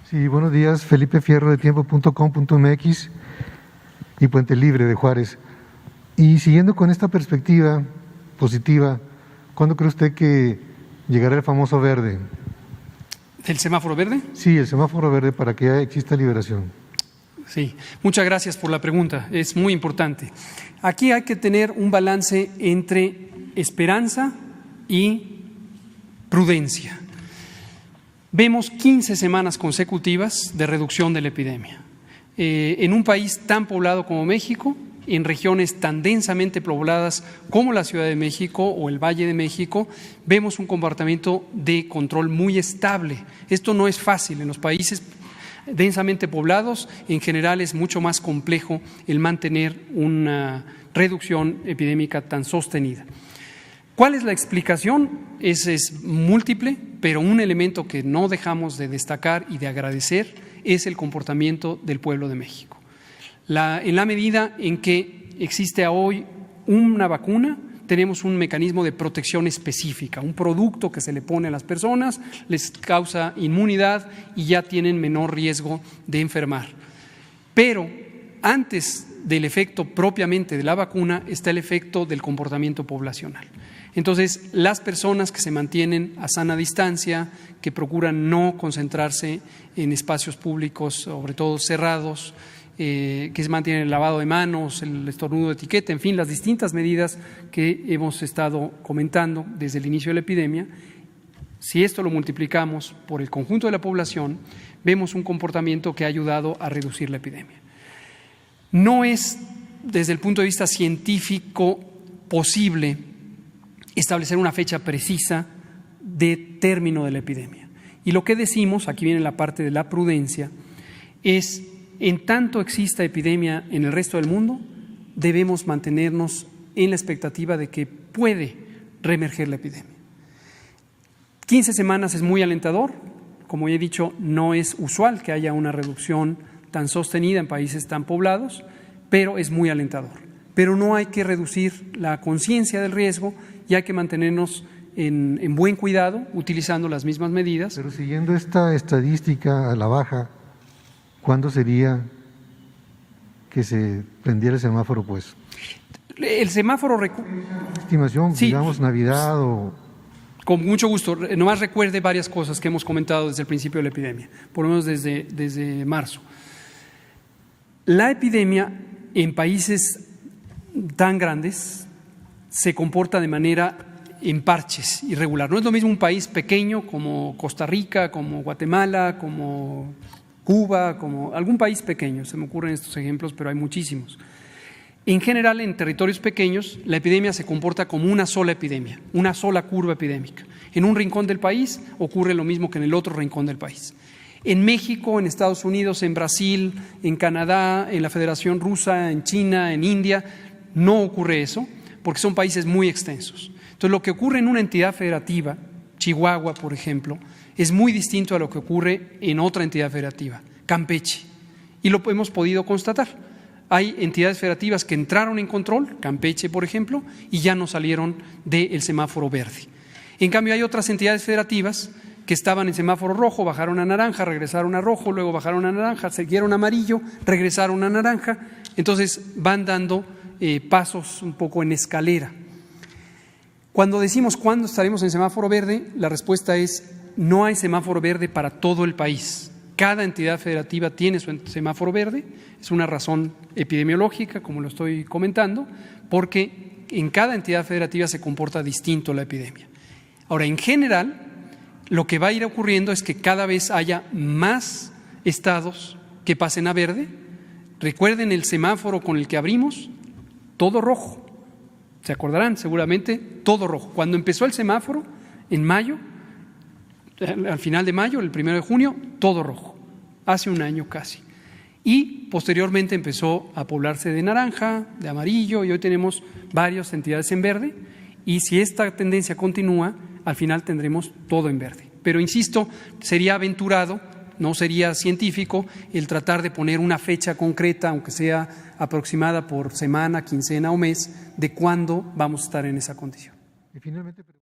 Sí, buenos días, Felipe Fierro de tiempo.com.mx y Puente Libre de Juárez. Y siguiendo con esta perspectiva positiva, ¿cuándo cree usted que llegará el famoso verde? ¿El semáforo verde? Sí, el semáforo verde para que ya exista liberación. Sí, muchas gracias por la pregunta, es muy importante. Aquí hay que tener un balance entre esperanza y prudencia. Vemos 15 semanas consecutivas de reducción de la epidemia. En un país tan poblado como México, en regiones tan densamente pobladas como la Ciudad de México o el Valle de México, vemos un comportamiento de control muy estable. Esto no es fácil. En los países densamente poblados, en general es mucho más complejo el mantener una reducción epidémica tan sostenida. ¿Cuál es la explicación? Es múltiple, pero un elemento que no dejamos de destacar y de agradecer es el comportamiento del pueblo de México. En la medida en que existe hoy una vacuna, tenemos un mecanismo de protección específica, un producto que se le pone a las personas, les causa inmunidad y ya tienen menor riesgo de enfermar. Pero antes del efecto propiamente de la vacuna está el efecto del comportamiento poblacional. Entonces, las personas que se mantienen a sana distancia, que procuran no concentrarse en espacios públicos, sobre todo cerrados, que se mantienen el lavado de manos, el estornudo de etiqueta, en fin, las distintas medidas que hemos estado comentando desde el inicio de la epidemia, si esto lo multiplicamos por el conjunto de la población, vemos un comportamiento que ha ayudado a reducir la epidemia. No es, desde el punto de vista científico, posible establecer una fecha precisa de término de la epidemia. Y lo que decimos, aquí viene la parte de la prudencia, es en tanto exista epidemia en el resto del mundo, debemos mantenernos en la expectativa de que puede reemerger la epidemia. 15 semanas es muy alentador, como ya he dicho, no es usual que haya una reducción tan sostenida en países tan poblados, pero es muy alentador. Pero no hay que reducir la conciencia del riesgo y hay que mantenernos en buen cuidado, utilizando las mismas medidas. Pero siguiendo esta estadística a la baja, ¿cuándo sería que se prendiera el semáforo, pues? El semáforo… Estimación, sí, digamos, Navidad o… Con mucho gusto. Nomás recuerde varias cosas que hemos comentado desde el principio de la epidemia, por lo menos desde marzo. La epidemia en países tan grandes se comporta de manera en parches, irregular. No es lo mismo un país pequeño como Costa Rica, como Guatemala, como Cuba, como algún país pequeño, se me ocurren estos ejemplos, pero hay muchísimos. En general, en territorios pequeños, la epidemia se comporta como una sola epidemia, una sola curva epidémica. En un rincón del país ocurre lo mismo que en el otro rincón del país. En México, en Estados Unidos, en Brasil, en Canadá, en la Federación Rusa, en China, en India, no ocurre eso, porque son países muy extensos. Entonces, lo que ocurre en una entidad federativa, Chihuahua, por ejemplo, es muy distinto a lo que ocurre en otra entidad federativa, Campeche, y lo hemos podido constatar. Hay entidades federativas que entraron en control, Campeche, por ejemplo, y ya no salieron del semáforo verde. En cambio, hay otras entidades federativas que estaban en semáforo rojo, bajaron a naranja, regresaron a rojo, luego bajaron a naranja, siguieron a amarillo, regresaron a naranja. Entonces, van dando pasos un poco en escalera. Cuando decimos cuándo estaremos en semáforo verde, la respuesta es no hay semáforo verde para todo el país. Cada entidad federativa tiene su semáforo verde, es una razón epidemiológica, como lo estoy comentando, porque en cada entidad federativa se comporta distinto la epidemia. Ahora, en general, lo que va a ir ocurriendo es que cada vez haya más estados que pasen a verde. Recuerden el semáforo con el que abrimos, todo rojo. Se acordarán seguramente, todo rojo. Cuando empezó el semáforo, en mayo, al final de mayo, el 1 de junio, todo rojo, hace un año casi. Y posteriormente empezó a poblarse de naranja, de amarillo, y hoy tenemos varias entidades en verde, y si esta tendencia continúa, al final tendremos todo en verde. Pero insisto, sería aventurado, no sería científico el tratar de poner una fecha concreta, aunque sea aproximada por semana, quincena o mes, de cuándo vamos a estar en esa condición. Y finalmente…